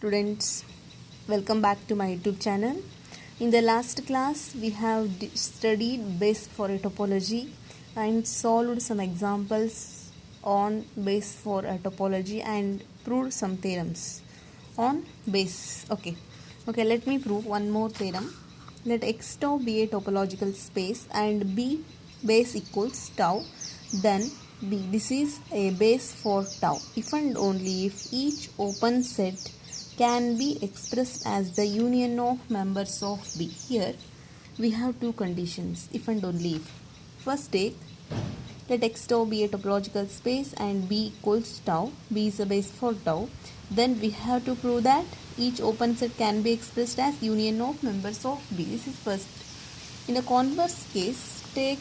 students, welcome back to my YouTube channel. In the last class we have studied base for a topology and solved some examples on base for a topology and proved some theorems on base. Okay, let me prove one more theorem. Let x tau be a topological space and b base equals tau, then B. This is a base for tau if and only if each open set can be expressed as the union of members of B. Here we have two conditions, if and only if. First take, let x tau be a topological space and B equals tau. B is a base for tau. Then we have to prove that each open set can be expressed as union of members of B. This is first. In a converse case, take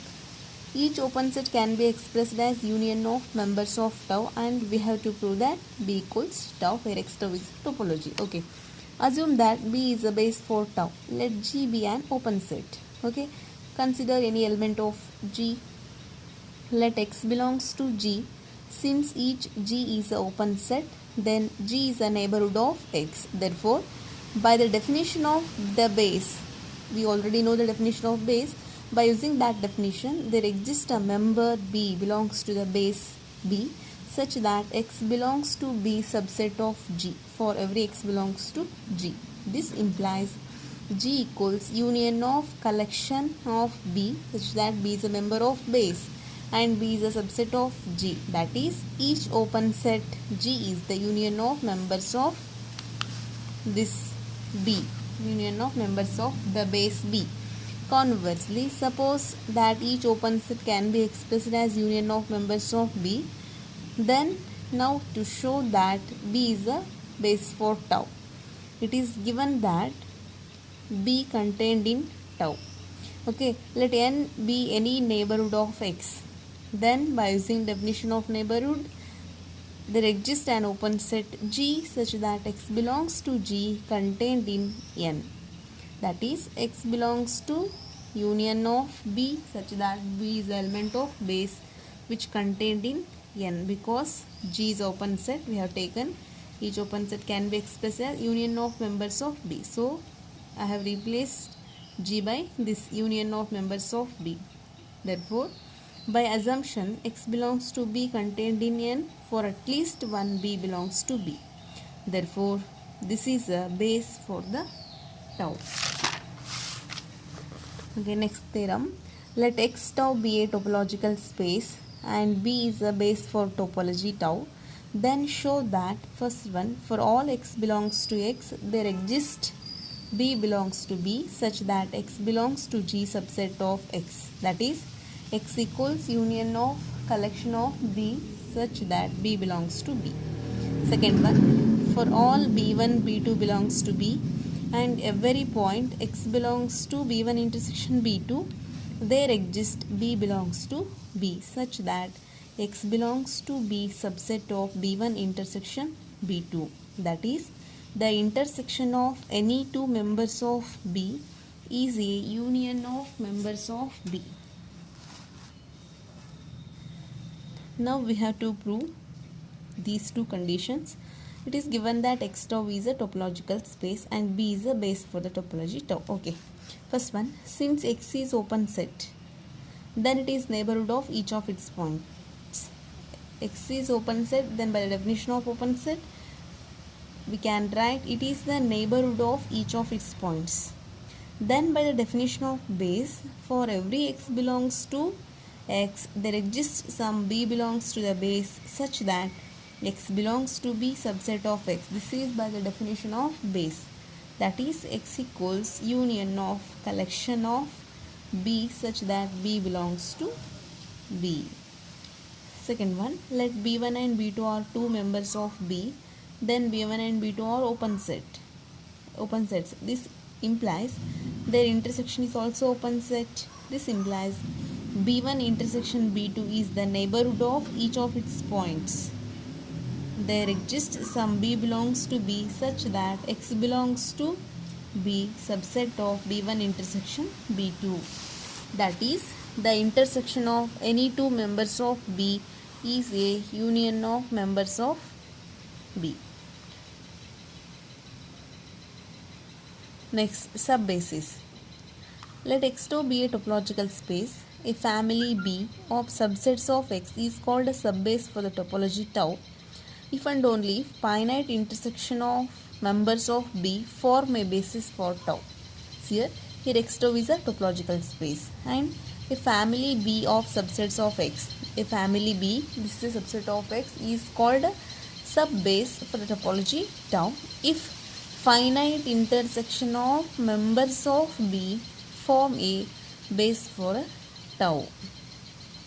each open set can be expressed as union of members of tau and we have to prove that B equals tau where x tau is topology. Okay. Assume that B is a base for tau. Let G be an open set. Okay. Consider any element of G. Let x belongs to G. Since each G is an open set, then G is a neighborhood of x. Therefore, by the definition of the base, we already know the definition of base. By using that definition, there exists a member B belongs to the base B such that x belongs to B subset of G for every x belongs to G. This implies G equals union of collection of B such that B is a member of base and B is a subset of G. That is, each open set G is the union of members of this B, union of members of the base B. Conversely, suppose that each open set can be expressed as union of members of B. Then now to show that B is a base for tau, it is given that B contained in tau. Okay, let n be any neighborhood of x. Then by using definition of neighborhood, there exists an open set G such that x belongs to G contained in n. That is, x belongs to union of B such that B is the element of base which contained in n. Because G is open set, we have taken each open set can be expressed as union of members of B. So I have replaced G by this union of members of B. Therefore, by assumption, x belongs to B contained in n for at least one B belongs to B. Therefore, this is a base for the tau. Okay, next theorem. Let x tau be a topological space and B is a base for topology tau. Then show that first one, for all x belongs to x, there exists B belongs to B such that x belongs to G subset of x. That is, x equals union of collection of B such that B belongs to B. Second one, for all B1, B2 belongs to B and every point x belongs to B1 intersection B2, there exists B belongs to B such that x belongs to B subset of B1 intersection B2. That is, the intersection of any two members of B is a union of members of B. Now we have to prove these two conditions. It is given that x tau is a topological space and B is a base for the topology tau. Okay. First one, since x is open set, then it is neighborhood of each of its points. X is open set, then by the definition of open set, we can write it is the neighborhood of each of its points. Then by the definition of base, for every x belongs to x, there exists some B belongs to the base such that x belongs to B subset of x. This is by the definition of base. That is, x equals union of collection of B such that B belongs to B. Second one, let B1 and B2 are two members of B. Then B1 and B2 are open sets. This implies their intersection is also open set. This implies B1 intersection B2 is the neighborhood of each of its points. There exists some B belongs to B such that x belongs to B subset of B1 intersection B2. That is, the intersection of any two members of B is a union of members of B. Next, subbases. Let X tau be a topological space. A family B of subsets of X is called a subbase for the topology tau if and only if finite intersection of members of B form a basis for tau. Here X tau is a topological space and a family B of subsets of X. A family B, this is a subset of X, is called a subbase for the topology tau if finite intersection of members of B form a base for tau.